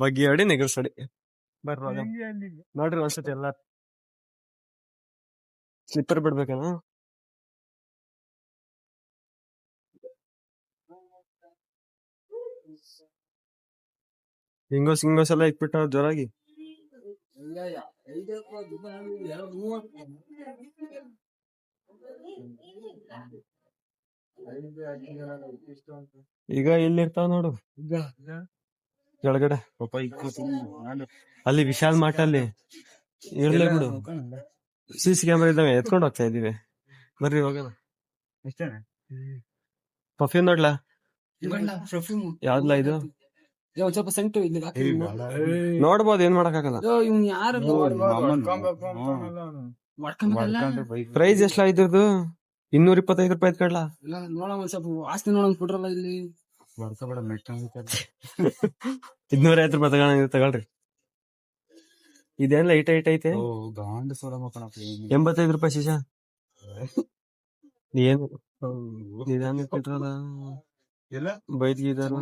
ಬಗ್ಗೆ ಹೊಡಿ ನೆಗರ್ಸಡಿ ಬರ್ರಿ ನೋಡ್ರಿ ಒಂದ್ಸತಿ ಎಲ್ಲ ಸ್ಲಿಪ್ಪರ್ ಬಿಡ್ಬೇಕೇನ ಹಿಂಗೋಸ್ ಎಲ್ಲ ಇಕ್ಬಿಟ್ಟ ಜೋರಾಗಿ ಈಗ ಇಲ್ಲಿ ಇರ್ತಾವ ನೋಡು ಕೆಳಗಡೆ ಅಲ್ಲಿ ವಿಶಾಲ್ ಮಾರ್ಟ್ ಅಲ್ಲಿ ಇರ್ಲಿ ಬಿಡು CC ಕ್ಯಾಮೆರಾ ಇದ್ದಾವೆ ಎತ್ಕೊಂಡು ಹೋಗ್ತಾ ಇದೀವಿ ಬರ್ರಿ ಹೋಗೋಣ ಪರ್ಫ್ಯೂಮ್ ನೋಡ್ಲಾ ಯಾವ್ದಲ್ಲ ಇದು ಸ್ವಲ್ಪ ಸೆಂಟು ಇಲ್ಲಿ ನೋಡ್ಬೋದು ಏನ್ ಮಾಡಕ್ಕಾಗಲ್ಲ ಪ್ರೈಸ್ ಎಷ್ಟಲ್ಲ ಇದ್ರದ್ದು 225 ರೂಪಾಯಿ ಕಡ್ಲಾ ನೋಡ ಸ್ವಲ್ಪ ಆಸ್ತಿ ನೋಡಂಗ್ ಬಿಡ್ರಲ್ಲ ಇಲ್ಲಿ 250 ರೂಪಾಯಿ ತಗೊಳ್ರಿ ಇದೇನಿಲ್ಲ ಐಟ್ ಐತೆ 85 ರೂಪಾಯಿ ಶೀಶಾ ಏನು ನಿಧಾನ ಇಟ್ರಲ್ಲ ಬೈದ್ಗಿದಾರ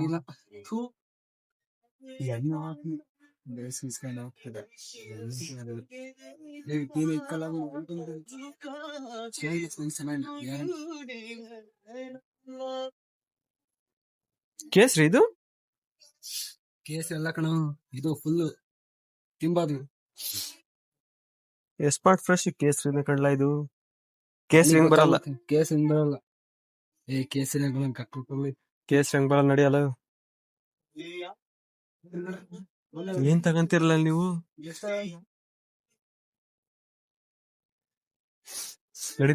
ಕೇಸ್ರಿ ಇದು ಕೇಸ್ ಎಲ್ಲ ಕಣ ಇದು ಫುಲ್ ತಿಂಬಾದು ಎಸ್ಪಾಟ್ ಫ್ರೆಶ್ ಕೇಸ್ರಿ ಕಡ್ಲ ಇದು ಕೇಸ್ರಿ ಹೆಂಗ್ ಬರಲ್ಲ ಕೇಸ್ ಹೆಂಗ್ ಬರಲ್ಲ ಕೇಸರಿ ಕೇಸ್ ಹೆಂಗ್ ಬರಲ್ಲ ನಡಿಯಲ್ಲ ಏನ್ ತಗಂತಿರಲ್ಲ ನೀವು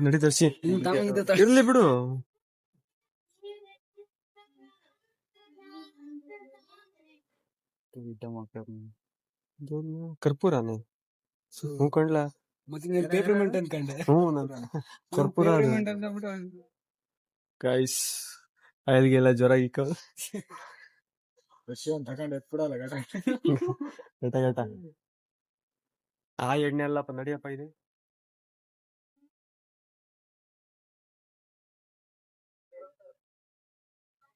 ನಡಿ ತರ್ಸಿ ಇರ್ಲಿ ಬಿಡು ಕರ್ಪೂರನೇ ಹ್ಞೂ ಕಣ್ಲಾ ಪೇಪರ್ಮೆಂಟ್ ಅನ್ಕಂಡೆ ಕರ್ಪೂರ ಗೈಸ್ ಅಲ್ಲಿಗೆಲ್ಲ ಜ್ವರ ಇಕ್ಕ ತಗೊಂಡು ಎತ್ಬಿಡಲ್ಲ ಗಟ ಆ ಎಣ್ಣೆ ಅಲ್ಲಪ್ಪ ನಡಿಯಪ್ಪ ಇದೆ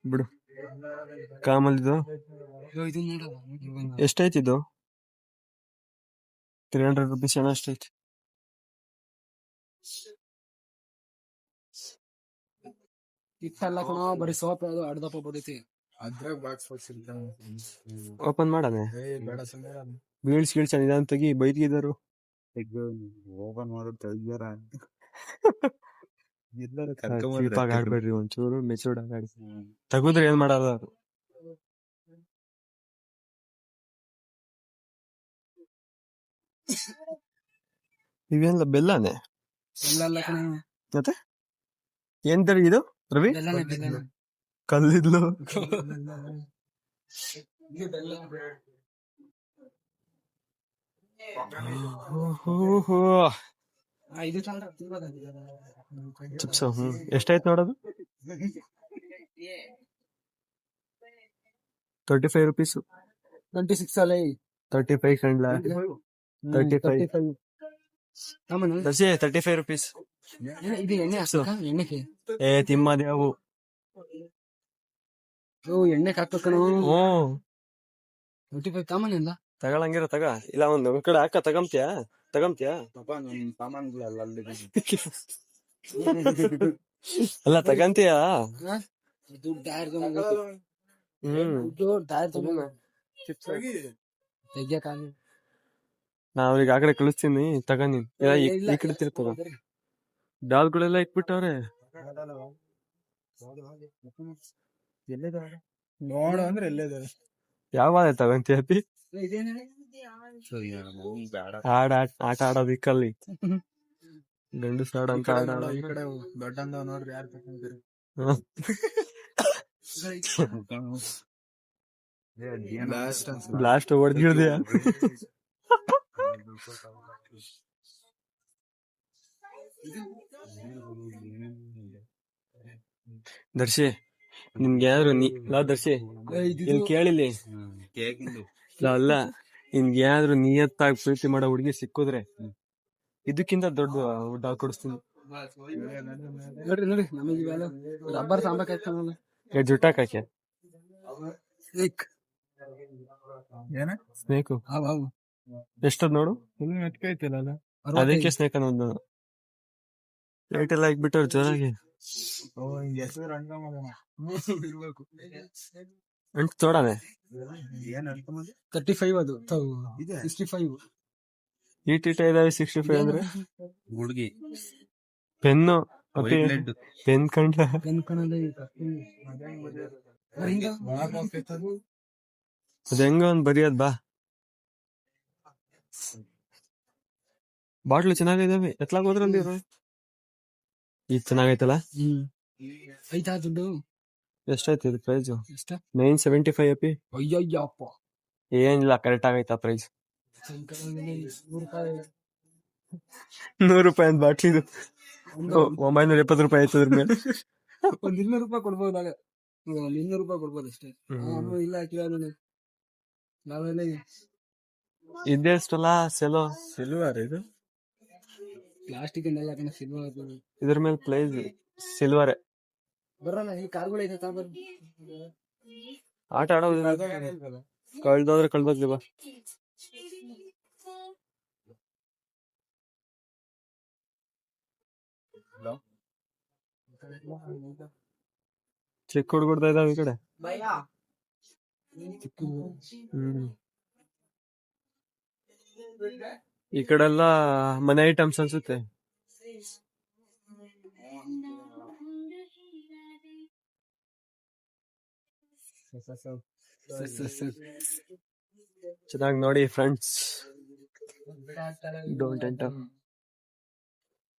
ಬಿಡು ಕಾಮಲ್ದು ಎಷ್ಟೈತಿದ್ದು 300 ರೂಪೀಸ್ ಏನೋ ಅಷ್ಟೈತಿ ಇತ್ತಲ್ಲ ಕಣ ಬರೀ ಸೋಪ್ ಅದು ಅರ್ಧಪ್ಪ ಬದೈತಿ ಅದ್ರಾಗ ಬಾಕ್ಸ್ ಓಪನ್ ಮಾಡಾನೆ ಬೀಳ್ಸ್ ನಿಧಾನ ತೆಗಿ ಬೈದಿದ್ದಾರು ಓಪನ್ ಮಾಡೋದು ತೆಗ್ದಾರ ಆಡ್ಬೇಡ್ರಿ ಒಂಚೂರು ಮೆಚೂರ್ಡ್ ಆಗಾಡಿ ತಗುದ್ರೆ ಏನ್ ಮಾಡಲ್ಲ ಅವ್ರು ಇವೇನಿಲ್ಲ ಬೆಲ್ಲನೇ ಮತ್ತೆ ಏನ್ ತರ ಇದು ರವಿ ಕಲ್ಲಿದ್ಲು ಚಿಪ್ಸ್ ಎಷ್ಟಾಯ್ತು ನೋಡೋದು 35 ರೂಪೀಸ್ 26 ಅಲ್ಲ 35 ಕಂಡ್ಲ 35 35 ರೂಪೀಸ್ ತಿಮ್ಮದೆ ಅವು ಎಣ್ಣೆ ಹಾಕ್ಬೇಕಣ 35 ಕಾಮನ್ ತಗೊಳಂಗಿರ ತಗ ಇಲ್ಲ ಒಂದ್ ಕಡೆ ಹಾಕ ತಗಂತ್ಯಾ ಸಾಮಾನುಗಳೆಲ್ಲ ಅಲ್ಲ ತಗಂತೀಯಾ ನಾ ಅವ್ರಿಗೆ ಆ ಕಡೆ ಕಳಿಸ್ತೀನಿ ತಗನಿ ಈ ಕಡೆ ತಿರ್ತದ ಡಾಲ್ಗಳೆಲ್ಲ ಇಟ್ಬಿಟ್ಟವ್ರೆ ನೋಡ ಅಂದ್ರೆ ಎಲ್ಲೇ ಯಾವ ತಗಂತೀಯ ಅಪ್ಪಿ ಆಟ ಆಡೋದಿಕ್ಕಲ್ಲಿ ಗಂಡು ಸಾಡ ಅಂತ ಈ ಕಡೆ ದೊಡ್ಡ ನೋಡ್ರಿ ಯಾರು ತಗೊಂತೀರಿ ಬ್ಲಾಸ್ಟ್ ಹೊಡೆದಿಡ್ದೆ ದರ್ಶಿ ನಿಮ್ಗೆ ಯಾರು ದರ್ಶಿ ಇಲ್ಲಿ ಕೇಳಿಲಿ ಅಲ್ಲ ನಿನ್ಗೆ ಯಾರು ನಿಯತ್ತಾಗಿ ಪ್ರೀತಿ ಮಾಡೋ ಹುಡುಗಿ ಸಿಕ್ಕಿದ್ರೆ ಇದಕ್ಕಿಂತ ದೊಡ್ಡ ಡಾಲ್ ಕೊಡಿಸ್ತೀನಿ ನೋಡಿ ನಮಗೆ ರಬ್ಬರ್ ಸಾಂಬಾರ್ ಜುಟ್ಟಾಕಾಕೆ ಏಕ್ ಏನ ಸ್ನೇಕು ಹಾವು ಹಾವು ಎಷ್ಟದ್ ನೋಡು. ಫುಲ್ ನೆಟ್ಕೈತಿಲ್ಲ ಅದಕ್ಕೆ ಸ್ನೇಕ್ ಅನ್ನೋದು. ಲೈಟ್ ಎಲ್ಲ ಹಾಕ್ಬಿಟ್ಟವ್ರು ಜೋರಾಗಿ. ಹೆಸರು ರಂಗ ಇರ್ಬೇಕು. ಅಂಟ್ ತೋಡಾನೆ ಏನ್ 35 ಅದು ಇದೆ 65 ಈಟ ಇದಾವೆ. 65 ಅಂದ್ರೆ ಹುಡುಗಿ ಪೆನ್ನು ಪೆನ್ ಕಂಡ ಪೆನ್ ಕಣಲ್ಲಿ ಅದ ಹೆಂಗ ಒಂದ್ ಬರಿಯೋದ್ ಬಾ. ಬಾಟ್ಲು ಚೆನ್ನಾಗಿದಾವೆ. ಎತ್ಲಾಗ ಹೋದ್ರಲ್ಲಿ ಈಗ ಚೆನ್ನಾಗೈತಲ್ಲ. ಐತಾ ದುಡ್ಡು ಎಷ್ಟಾಯ್ತು ಇದು ಪ್ರೈಸ್? ಎಷ್ಟ? 975 ಅಪಿ. ಅಯ್ಯಯ್ಯಪ್ಪ ಏನಿಲ್ಲ, ಕರೆಕ್ಟ್ ಆಗೈತಾ ಪ್ರೈಸ್. 100 ₹100 ಅಂತ ಬಾಟ್ಲಿದು. 970 ರೂಪಾಯಿ ಆಯ್ತದ್ರ ಮೇಲೆ. ಒಂದ್ 200 ರೂಪಾಯಿ ಕೊಡ್ಬೋದಾಗ. 200 ರೂಪಾಯಿ ಕೊಡ್ಬೋದು ಅಷ್ಟೇ. ಇಲ್ಲ ಹಾಕಿಲ್ಲ ನಾವೆಲ್ಲ ಇದೆಷ್ಟಲ್ಲ ಸಿಲ್ವರ್ ಇದು. ಪ್ಲಾಸ್ಟಿಕ್ ಎಲ್ಲ ಹಾಕೋಣ ಸಿಲ್ವರ್. ಇದ್ರ ಮೇಲೆ ಪ್ರೈಸ್ ಸಿಲ್ವರ್. ಬರಲ್ಲ ಈ ಕಾರ್ಗಳು ಐತೆ ಆಟ ಆಡೋದು ಕಳ್ದೋದ್ರೆ ಕಳ್ದೋದ್ಲಿ ಬಾ. ಚಿಕ್ಕ ಹುಡುಗರ್ದ ಇದಾವ ಈ ಕಡೆ. ಈ ಕಡೆ ಎಲ್ಲ ಮನೆ ಐಟಮ್ಸ್ ಅನ್ಸುತ್ತೆ. ಚೆನ್ನಾಗಿ ನೋಡಿ ಫ್ರೆಂಡ್ಸ್. Don't enter.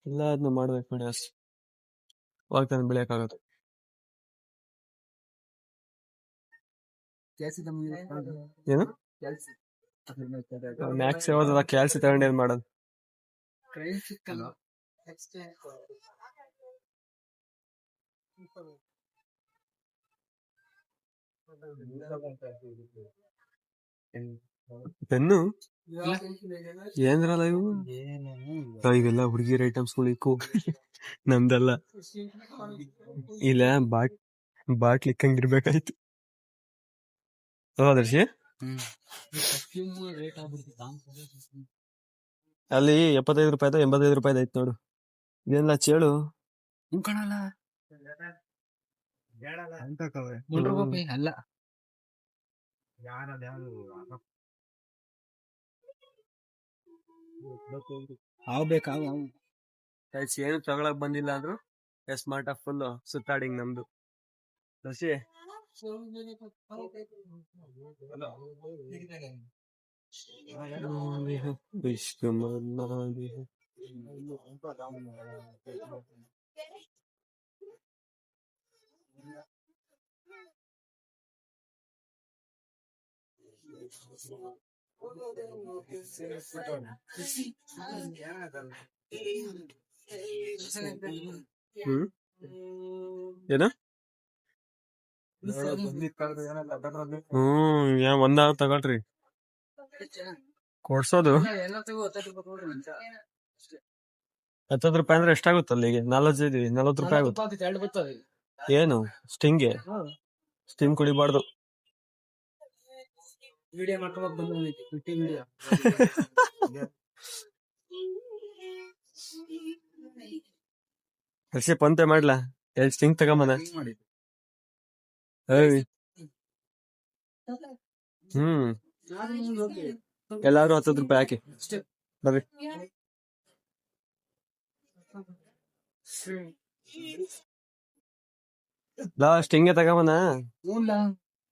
ಎಲ್ಲ ಅದನ್ನ ಮಾಡ್ಬೇಕು ನೋಡಿ ಅಷ್ಟು. ವಾಗ್ತಾನೆ ಬೆಳೆಯಕ್ಕಾಗತ್ತೆ. ಏನು ಮ್ಯಾಕ್ಸ್ ಯಾವ್ದದ ಕ್ಯಾಲ್ಸಿ ತಗೊಂಡು ಏನ್ ಮಾಡೋದು? ಪೆನ್ನು ಏನ್ರಲ್ಲ ಇವು. ಇವೆಲ್ಲ ಹುಡುಗಿಯರ್ ಐಟಮ್ಸ್ಗಳು ಇಕ್ಕು, ನಮ್ದಲ್ಲ. ಇಲ್ಲ ಬಾಟ್ಲಿ ಇಕ್ಕಂಗಿರ್ಬೇಕಾಯ್ತು. ದರ್ಶಿ ಅಲ್ಲಿ 75 ರೂಪಾಯಿ 85 ರೂಪಾಯಿ ಐತ್ ನೋಡು. ಇದೆಲ್ಲ ಚೇಳು ಕಾಣಲ್ಲ. 100 ರೂಪಾಯಿ ಅಲ್ಲ. ಏನು ತಗೊಳಕ್ ಬಂದಿಲ್ಲ ಅಂದ್ರು ಸ್ಮಾರ್ಟ್ ಆಫ್ ಫುಲ್ ಸುತ್ತಾಡಿಂಗ್ ನಮ್ದು. ದರ್ಶಿ ಏನ ಒಂದ ತಗೊಳ್ರಿ ಕೊಡ್ಸೋದು. 10 ರೂಪಾಯಿ ಅಂದ್ರೆ ಎಷ್ಟಾಗುತ್ತೆ ಅಲ್ಲಿಗೆ? 40 ರೂಪಾಯಿ ಆಗುತ್ತೆ. ಏನು ಸ್ಟಿಂಗ್ ಕುಡಿಬಾರ್ದು. ವಿಡಿಯೋ ಮಾಡ್ಕೊಂಡು ಬಂದ ಹರ್ಷಿ ಪಂತೆ ಮಾಡ್ಲಾ? ಎಲ್ಲಿ ಸ್ಟಿಂಗ್ ತಗೊಂಬನ. ಎಲ್ಲಾರು 10 ರೂಪಾಯಿ ಹಾಕಿ ಬರ್ರಿ. ಸ್ಟಿಂಗೆ ತಗೊಂಬನ.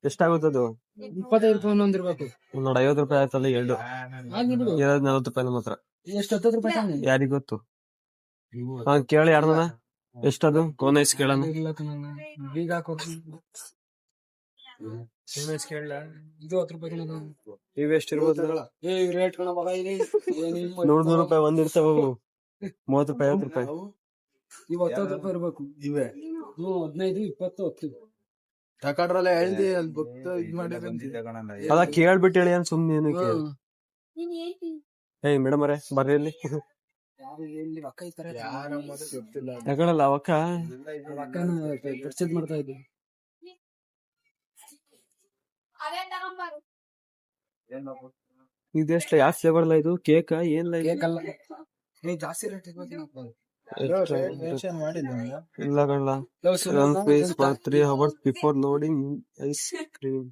ಎಷ್ಟಾಗುತ್ತದು? 25 ರೂಪಾಯಿ ಒಂದಿರ್ಬೇಕು. ನೋಡ 50 ರೂಪಾಯಿ ಆಯ್ತಲ್ಲ. 2 40 ರೂಪಾಯಿ ನಮ್ಮ ಹತ್ರ. ಎಷ್ಟು 10 ರೂಪಾಯಿ ಯಾರಿಗ ಗೊತ್ತು? ಕೇಳಿ ಯಾರನ್ನ ಎಷ್ಟದು ಕೋನೈಸ್ ಕೇಳೋಣ. ಬೀಗ ಇದು 10 ರೂಪಾಯಿ ಇವೆಷ್ಟಿರ್ಬೋದು? ರೇಟ್ ಕಣ ಮಗ. 100 ರೂಪಾಯಿ ಒಂದಿರ್ತಾವ. 30 ರೂಪಾಯಿ 50 ರೂಪಾಯಿ. ಇವ್ 10 ರೂಪಾಯಿ ಇರ್ಬೇಕು. ಇವೆ 15 20 10 ತಕೊಂಡ್ರಲ್ಲ ಹೇಳ್ದಿ ಅದ ಕೇಳ್ಬಿಟ್ಟು ಹೇಳಿ ಅಂತ ಸುಮ್ನೆ ಏನಕ್ಕೆ? ಮೇಡಮ್ ಅವರೇ ಬರ್ರಿ ಇಲ್ಲಿ. ತಗೊಳಲ್ಲ ಅವಕ್ಕ ಪರ್ಚೇಸ್ ಮಾಡ್ತಾ ಇದ್ವಿ. ಇದೆಷ್ಟು ಯಾವ ಫ್ಲೇವರ್ ಇದು ಕೇಕ್ ಏನ್ ಕೇಕ್ ಅಲ್ಲ ನೀ ಜಾಸ್ತಿ ರೇಟ್ ಇಲ್ಲ ಕಣ್ಲ 3 hours before loading ice cream.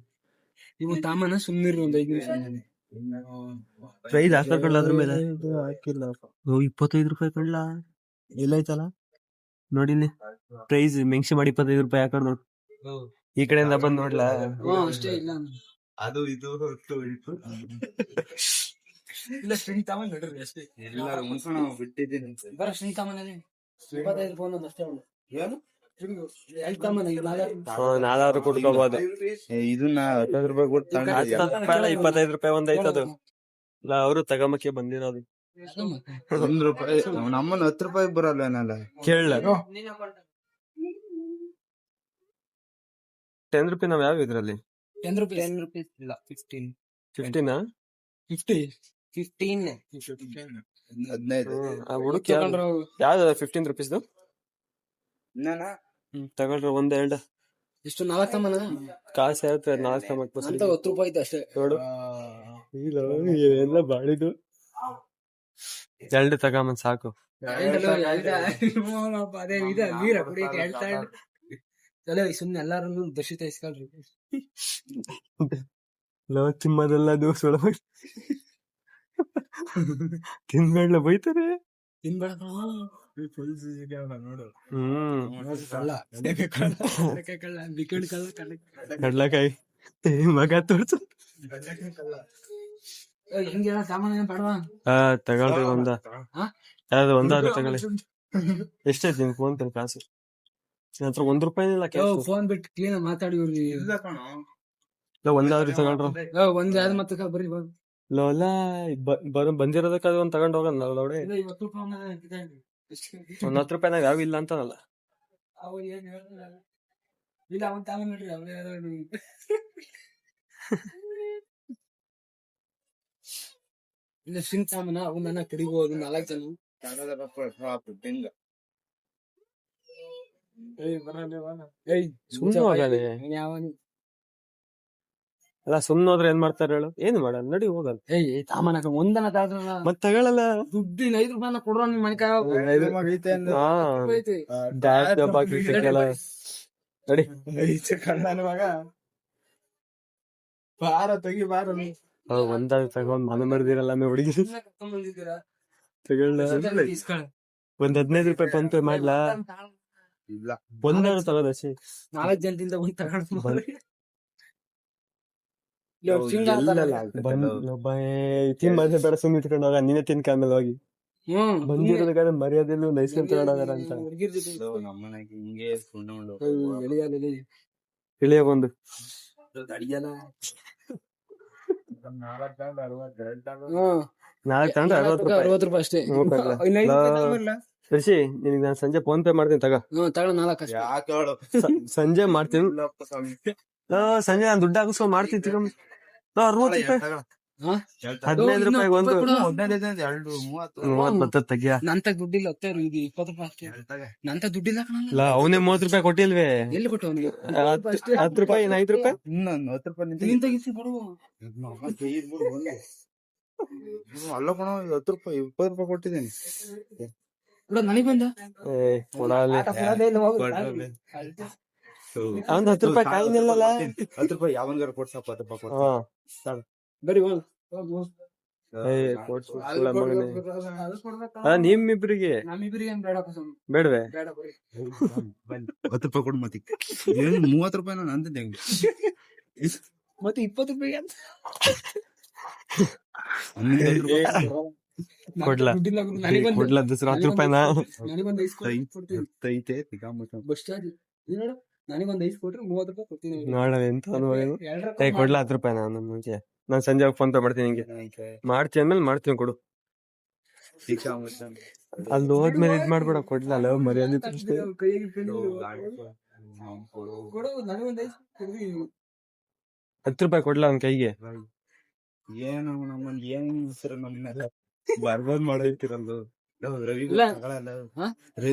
ಇವು ತಾಮನ ಸುಮ್ಮನಿರು ಒಂದ್ 5 ನಿಮಿಷ ಪ್ರೈಸ್ ಹಾಕಲ್ಲ ಅದ್ರ ಮೇಲೆ ಹಾಕಿಲ್ಲ. 25 ರೂಪಾಯಿ ಕಣ್ಲ ಎಲ್ಲೈತಲ್ಲ ನೋಡಿ ಪ್ರೈಸ್ ಮೆನ್ಷನ್ ಮಾಡಿ 25 ರೂಪಾಯಿ ಹಾಕೋದು ನೋಡ್. ಈ ಕಡೆಯಿಂದ ಬಂದ್ ನೋಡ್ಲಾ ಅಷ್ಟೇ. ಇಲ್ಲ ಅದು ಇದು ಇಲ್ಲ ಸ್ಟ್ರಿಂಗ್ ತಾಮನ್ ನೋಡ್ರಿ ಅಷ್ಟೇ. ಬಿಟ್ಟಿದ್ದೀನಿ ಬರ ಸ್ಟ್ರಿಂಗ್ ತಾಮನಲ್ಲಿ 25 ಫೋನ್ ಅಷ್ಟೇ ಏನು ನಾಲ್ಕು ಕೊಡ್ಕೋಬಹುದು. ಇದನ್ನ 15 ರೂಪಾಯಿ ಕೊಟ್ಟು 25 ರೂಪಾಯಿ ಒಂದ್ ಐತದು. ಅವರು ತಗೊಂಬಕ್ಕೆ ಬಂದಿರೋದು. 1 ರೂಪಾಯಿ ನಮ್ಮನ್ನ 10 ರೂಪಾಯಿ ಬರಲ್ಲ ಏನಲ್ಲ ಕೇಳ 10 ರೂಪಾಯಿ ನಾವ್ ಯಾವ ಇದ್ರಲ್ಲಿ 10 rupees ಇಲ್ಲ 15 15 15 ಹುಡುಕಿ ಯಾವ್ದು 15 ರೂಪೀಸ್ದು ತಗೊಳ್ರಿ ಒಂದ್ ಎರಡು ಇಷ್ಟು 4 ತಮ್ಮನ ಕಾಸು ಹೇಳ್ತಾರೆ 4 ತಮ್ಮಕ್ ಅಂತ 10 ರೂಪಾಯಿ ಐತೆ ಅಷ್ಟೇ ನೋಡು. ಎಲ್ಲ ಬಾಳಿದು ಎರಡು ತಗೊಂಬಂದ್ ಸಾಕು. ಅದೇ ಇದೆ ವೀರ ಕುಡಿಯಕ್ಕೆ ಹೇಳ್ತಾ ಚಲೋ ಸುಮ್ನೆ ಎಲ್ಲಾರು ದರ್ಶಿತ ಇಸ್ಕೊಳ್ರಿ. ಲವ್ ತಿಮ್ಮದೆಲ್ಲ ದೋಸ್ ಒಳ ತಿನ್ಬೇಡ್ಲ ಬೈತಾರೆ. ತಿನ್ಬೇಡ ನೋಡು ಕಡ್ಲಕಾಯಿ ಮಗ ತೋರ್ಸು. ಸಾಮಾನ್ಯ ಬೇಡವಾ? ತಗೊಳ್ರಿ ಯಾವ್ದು ಒಂದಾದ್ರು ತಗೊಳ್ಳಿ. ಎಷ್ಟೈತಿ ನಿನ್ ಫೋನ್ ಪೇ ಕಾಸು? ನನ್ನ ಹತ್ರ 1 ರೂಪಾಯಿ ಇಲ್ಲ. ಫೋನ್ ಬಿಟ್ಟು ಕ್ಲೀನ್ ಮಾತಾಡಿ ಒಂದಾದ್ರು ತಗೊಳ್ರ. ಒಂದ್ ಯಾವ್ದು ಮತ್ತೆ ಬರೀ ಲೋಲಾ ಬಂದಿರೋದಕ್ಕೆ ಅದು ಒಂದ್ ತಗೊಂಡ್ ಹೋಗಲ್ಲ ನೋಡಿ. 10 ರೂಪಾಯಿ ನಾವ್ ಯಾವ ಇಲ್ಲ ಅಂತಾನಲ್ಲ. ಇಲ್ಲ ಅವನ್ ತಾವ ನೋಡ್ರಿ ಇಲ್ಲ ಸಿಂಗ್ ಸಾಮನ ಅವನ್ನ ಕಡಿಬಹುದು 4 ಜನ. ಅಲ್ಲ ಸುಮ್ನೆ ಹೋದ್ರೆ ಏನ್ ಮಾಡ್ತಾರ ಹೇಳು? ಏನ್ ಮಾಡಲ್ಲ ನಡಿ ಹೋಗಲ್ಲ. ಸಾಮಾನ ಒಂದನ ಮತ್ ತಗೊಳಲ್ಲ. ದುಡ್ಡಿನ 5 ರೂಪಾಯಿ ಕೊಡ್ರ ನಿಮ್ ಮನೆ ನಡಿ ಮಗ ಬಾರ ತೆಗಿ ಬಾರ ಒಂದಾದ್ರು ತಗೊಂಡ್ ಮನೆ ಮರ್ದಿರಲ್ಲ ಹುಡುಗಿ ತಗೊಳ್ಳ. ಒಂದ್ 15 ರೂಪಾಯಿ ಫೋನ್ ಪೇ ಮಾಡ್ಲಾ? ಇಲ್ಲ ಒಂದಾದ್ರು ತಗೋದಶಿ 4 ಜನದಿಂದ ಒಂದ್ ತಗೊಂಡ್ ತಿನ್ ಬೇಡ ಸುಮ್ಮನೆ ಇಟ್ಕೊಂಡು ಹೋಗ. ನೀನೇ ತಿನ್ಕ ಆಮೇಲೆ ಹೋಗಿ ಬಂದಿರೋದಕ್ಕಾದ್ರೆ ಮರ್ಯಾದೆಲ್ಲೂ ನೈಸ್ಕೊಂಡ್ ತಗೊಂಡೋಗಾರ ಅಂತ ನಮ್ಮನೆಗೆ ಹಿಂಗೆ ಇಳಿಯ ಬಂದು 4 ತಗೊಂಡ್ರೆ 60 ರೂಪಾಯಿ ಅಷ್ಟೇ. ರಿಷಿ ನಿನಗೆ ನಾನು ಸಂಜೆ ಫೋನ್ ಪೇ ಮಾಡ್ತೀನಿ ತಗೋ. ಸಂಜೆ ಮಾಡ್ತೀನಿ. ಸಂಜೆ ನಾನು ದುಡ್ಡು ಹಾಕಿಸ್ಕೊಂಡ್ ಮಾಡ್ತೀನಿ. 60 ರೂಪಾಯಿ 15 ರೂಪಾಯಿ ಒಂದು 30 ಬರ್ತದ ತೆಗಿಯ. ನಂತ ದುಡ್ಡಿಲ್ಲ 20 ರೂಪಾಯಿ ಅಷ್ಟೇ. ನಂತ ದುಡ್ಡಿಲ್ಲ ಕಣಲ್ಲ. ಅವನೇ 30 ರೂಪಾಯಿ ಕೊಟ್ಟಿಲ್ವೇ? ಎಲ್ಲಿ ಕೊಟ್ಟು ಅವನಿಗೆ 10 ರೂಪಾಯಿ 5 ರೂಪಾಯಿ ಇನ್ನೊಂದು 10 ರೂಪಾಯಿ ಅಲ್ಲ ಕಣ 10 ರೂಪಾಯಿ 20 ರೂಪಾಯಿ ಕೊಟ್ಟಿದ್ದೀನಿ. ನನಗೆ ಬಂದ ಅವ್ನ್ 10 ರೂಪಾಯಿ ಕಾಯಿನಿಲ್ಲಲ್ಲ. 10 ರೂಪಾಯಿ ಯಾವನ್ಗಾರ ಕೊಡ್ಸಪ್ಪ 10 ರೂಪಾಯಿ ಕೊಡ್ಸ ಬರೀ ನಿಮ್ಮಿಬ್ರಿಗೆ ಬೇಡವೆ? 10 ರೂಪಾಯಿ ಕೊಡು ಮತ್ತೆ 30 ರೂಪಾಯಿ ನಾನು ಅಂತಿದ್ದೆ ಮತ್ತೆ 20 ರೂಪಾಯಿ ಅಂತ ಕೊಡ್ಲಾ 10 ರೂಪಾಯಿನ ನನಗೊಂದ್ 5 ಕೊಟ್ರೆ 30 ರೂಪಾಯಿ ಕೊಡ್ತೀನಿ. ನೋಡ ಎಂತ ಕೊಡ್ಲಾ 10 ರೂಪಾಯಿ ನಾನು ಮುಂಚೆ. ನಾನ್ ಸಂಜೆ ಫೋನ್ ಪೇ ಮಾಡ್ತೀನಿ. ಹಿಂಗೆ ಮಾಡ್ತೀನಿ ಅಂದ್ಮೇಲೆ ಮಾಡ್ತೀನಿ ಕೊಡು. ಅಲ್ಲಿ ಹೋದ್ಮೇಲೆ ಇದ್ ಮಾಡ್ಬೇಡ. ಕೊಡ್ಲಾ ಅಲ್ಲ ಮರ್ಯಾದೆ 10 ರೂಪಾಯಿ ಕೊಡ್ಲಾ ಅವ್ನ ಕೈಗೆ. ಏನು ನಮ್ಮಲ್ಲಿ ಏನ್ ನಮ್ಮೆಲ್ಲ ಬರ್ಬಾದ್ ಮಾಡೈತಿರಲ್ಲ ರವಿ.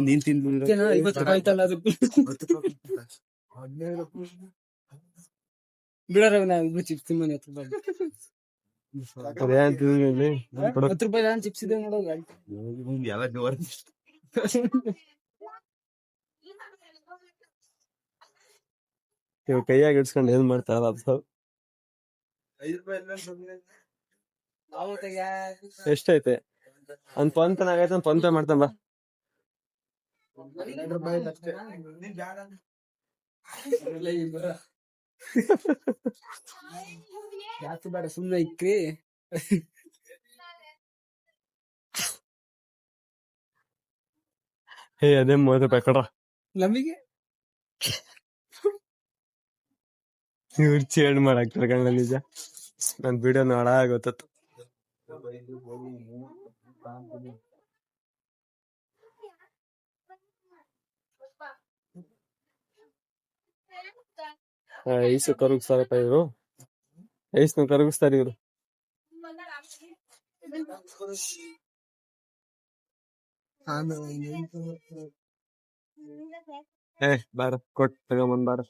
ನೀನ್ ತಿಂದು 50 ರೂಪಾಯಿ ಆಯ್ತಲ್ಲ ಅದು. ಬಿಡೋರ ಇಬ್ರು ಚಿಪ್ಸ್ ತಿಮ್ಮನೆ 10 ರೂಪಾಯಿ ಅದೇನ್ ತಿಂದಿಲ್ಲಿ? ಕೊಡು. 10 ರೂಪಾಯಿ ನಾನು ಚಿಪ್ಸ್ ಇದೆ ನೋಡೋ ಎಲ್ಲ ಜೋರ್ ಇವ್ ಕೈಯಾಗ ಇಡ್ಸ್ಕೊಂಡು ಏನ್ ಮಾಡ್ತಾರ ಅದು? 5 ರೂಪಾಯಿ ಎಲ್ಲ ಸುಮ್ನೆ. ಎಷ್ಟೈತೆ ಅವ್ನ್ ಫೋನ್ ಪೇ ಆಗೈತೆ ಅವ್ನ್ ಫೋನ್ ಪೇ ಮಾಡ್ತಾನ ಬಾ. 2 ರೂಪಾಯಿ ಅಷ್ಟೇ. ಜಾಸ್ತಿ ಬೇಡ ಸುಮ್ನೆ ಇಕ್ರಿ ಅದೇ 30 ರೂಪಾಯಿ ಕೊಡ್ರ. ನಮಗೆ ಇವ್ರು ಚೇಡ್ ಮಾಡಕ್ ಕಣ್ಣ ನಿಜ. ನನ್ ವಿಡಿಯೋ ನೋಡ ಗೊತ್ತ. ಐಸು ಕರಗಿಸ್ತಾರಪ್ಪ ಇವರು. ಐಸ್ನು ಕರಗಿಸ್ತಾರ ಇವ್ರು. ಬಾರ ಕೊಟ್ ತಗೊಂಬಂದ್ ಬಾರ.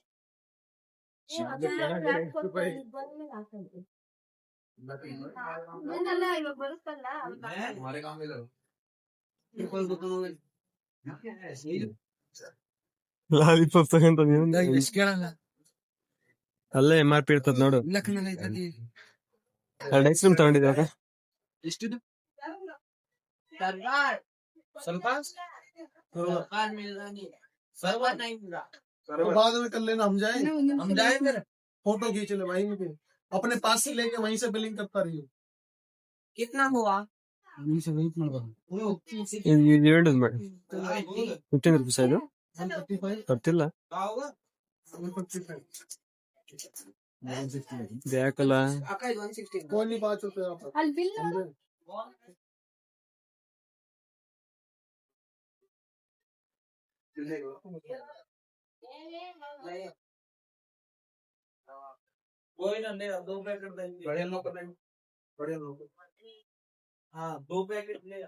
ಲಾಲಿಪಾಪ್ ತಗೊಂತ ನೀವು ಅಲ್ಲೇ MRP ಇರ್ತದ ನೋಡು. 2 ಐಸ್ ಕ್ರೀಮ್ ತಗೊಂಡಿದ್ದಾಗ ಎಷ್ಟಿದು बाद में कर लेना, हम जाए मेरे फोटो खींच ले वहीं पे, अपने पास से लेके वहीं से बिलिंग करता रही. कितना हुआ ವೇಟ್ ಮಾಡ್ಬೋದು ಹೇಳಿದ್ ಮಾಡಿ 15 ರೂಪೀಸ್ ಇದು ಗೊತ್ತಿಲ್ಲ ಯಾಕಲ್ಲ. कोई नहीं 5 रुपए कोई ना ले 2 पैकेट देंगे. बढ़िया लोग करेंगे, बढ़िया लोग. हाँ 2 पैकेट ले.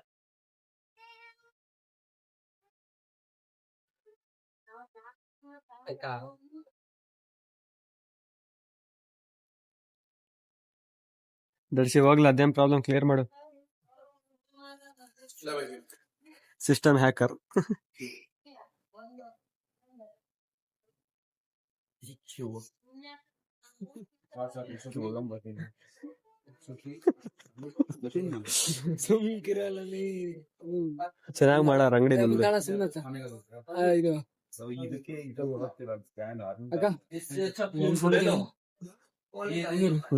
ದರ್ಶಿ ಹೋಗ್ಲ ಅದೇನ್ ಪ್ರಾಬ್ಲಮ್ ಕ್ಲಿಯರ್ ಮಾಡು. System hacker. ಚೆನ್ನಾಗ್ ಮಾಡಾರ ಅಂಗಡಿ ನಿಮ್ದು.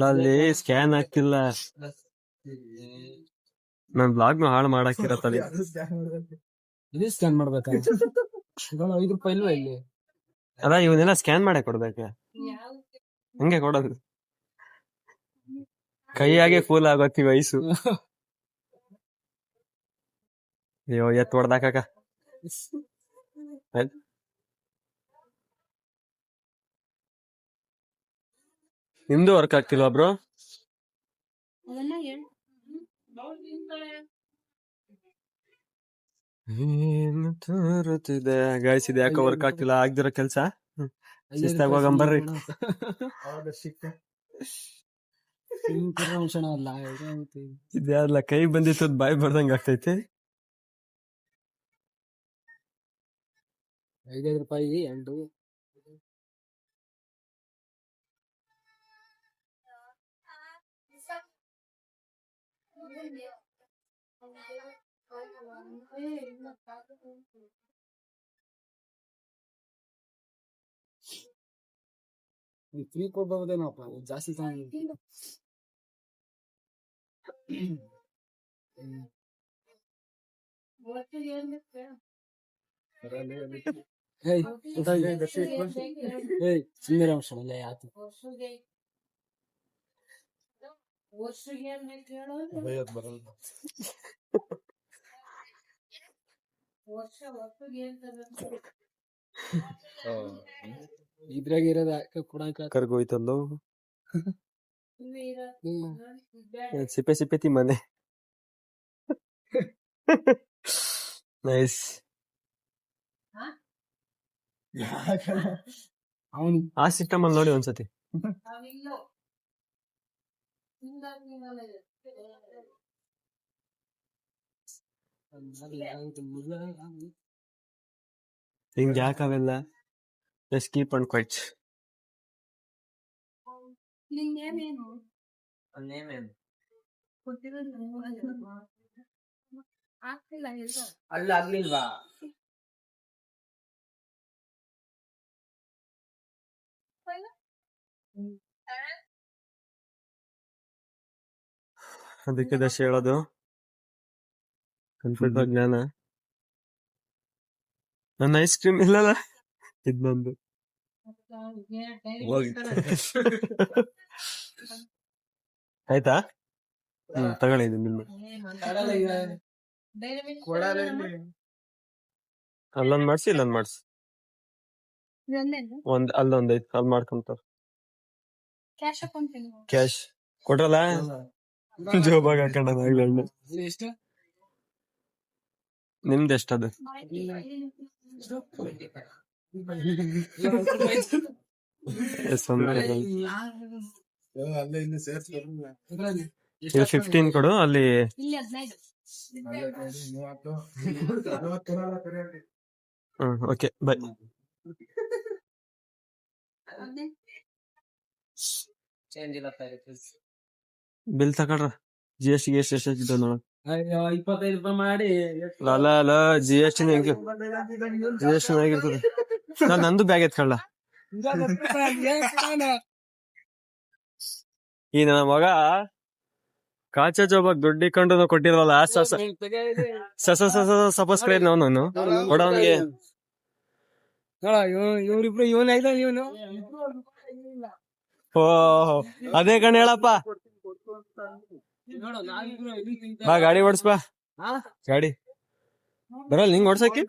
ಅಲ್ಲಿ ಸ್ಕ್ಯಾನ್ ಆಗ್ತಿಲ್ಲ. ನನ್ ಬ್ಲಾಗ್ ನು ಹಾಳು ಮಾಡಾಕಿರತ್ತಲ್ಲಿ. ಇದು ಸ್ಕ್ಯಾನ್ ಮಾಡ್ಬೇಕಾ? 5 ರೂಪಾಯಿ ಇಲ್ವಾ ಇಲ್ಲಿ? ಅಲ್ಲ ಇವನ್ನೆಲ್ಲ ಸ್ಕ್ಯಾನ್ ಮಾಡೇ ಕೊಡ್ಬೇಕ. ಹಂಗೆ ಕೊಡೋದು. ಕೈಯಾಗೆ ಫೂಲ್ ಆಗೋತಿ ವಯಸ್ಸು. ಅಯ್ಯೋ ಎತ್ ಹೊಡ್ದಾಕ. ನಿಮ್ದು ವರ್ಕ್ ಆಗ್ತಿಲ್ವಾ ಬ್ರೋ? ಗಾಯ್ಸ್ ಇದು ಯಾಕೋ ವರ್ಕ್ ಆಗ್ತಿಲ್ಲ. ಆಗ್ದಿರೋ ಕೆಲ್ಸ ಶಿಸ್ತಾಗ ಹೋಗಂಬರ್ರಿ. ಇದ್ಯಾವ್ದಲ್ಲ ಕೈ ಬಂದಿತ್ತು ಬಾಯಿ ಬರ್ದಂಗ ಆಗ್ತೈತೆ. 5 ರೂಪಾಯಿ 2 ಫ್ರೀ ಕೊಡ್ಬಹುದೇನಪ್ಪ ಜಾಸ್ತಿ ತಗೊಂಡು. ಸುಂದರ ಅಂಶನಲ್ಲ ಯಾತು ಇದ್ರಾಗ ಇರೋದ ಕೊಡಾಕ ಕರ್ಗೋಯ್ತಲ್ಲೋ. ಸಿಪ್ಪೆ ಸಿಪ್ಪೆ ತಿಮ್ಮನೆ. ನೈಸ್. ಅವನು ಆ ಸಿಸ್ಟಮ್ ಅಲ್ಲಿ ನೋಡಿ ಒಂದ್ಸತಿ ಹಿಂಗ್ ಯಾಕೆ ಅವೆಲ್ಲ ಜಸ್ಟ್ ಕೀಪ್ ಅಂಡ್ ಕ್ವೈಟ್. ಅಲ್ಲ ಆಗ್ಲಿಲ್ವಾ? ಅದಕ್ಕೆ ದಶ ಹೇಳೋದು ಕಲ್ಪಿತ ಜ್ಞಾನ. ನನ್ನ ಐಸ್ ಕ್ರೀಮ್ ಇಲ್ಲಲ್ಲ, ಇದೊಂದು ಆಯ್ತಾ? ತಗೊಳ್ಳಿ ಇದು ಬಿಲ್ ಮಾಡಿ. ಅಲ್ಲೊಂದ್ ಮಾಡ್ಸಿ ಇಲ್ಲೊಂದ್ ಮಾಡ್ಸಿ. ಅಲ್ಲೊಂದ್ ಐತ್ ಅಲ್ಲಿ ಮಾಡ್ಕೊಂತಾರ. ಕ್ಯಾಶ್ ಕೊಟ್ರಲ್ಲ ಜೋಬಾಗ ಹಾಕೊಂಡ ಎಷ್ಟು? ನಿಮ್ದು ಎಷ್ಟದು? ಇಲ್ಲಿ 15 ಕೊಡು, ಅಲ್ಲಿ ಓಕೆ ಬೈ. ಬಿಲ್ ತಗೊಳ್ರ. ಜಿ ಎಸ್ ಟಿ ಎಷ್ಟಿದೆ ನೋಡ. 25 ರೂಪಾಯಿ ಮಾಡಿ ಅಲ್ಲ ಜಿ ಎಸ್ ಟಿ ಆಗಿರ್ತದೆ. ನಂದು ಬ್ಯಾಗ್ ಎತ್ಕೊಳ್ಳ. ಈ ನನ್ನ ಮಗ ಕಾಚ ಜೋಬಾಗ್ ದುಡ್ಡು ಇಕ್ಕೊಂಡು ಕೊಟ್ಟಿಲ್ವಲ್ಲ, ಸಪಸ್ಕ್ರೈಬ್ ನಾನು ಕೊಡ ಅವನಿಗೆ. ಇವ್ರಿಬ್ರು ಇವನ್ ಆಯ್ತಾ ಇವನು. ಓ ಅದೇ ಕಣ್ ಹೇಳಪ್ಪ. ಬಾ ಗಾಡಿ ಓಡಿಸ್ಬಾ. ಗಾಡಿ ಬರಲ್ಲ ನಿಂಗ್ ಓಡ್ಸಕ್ಕೆ.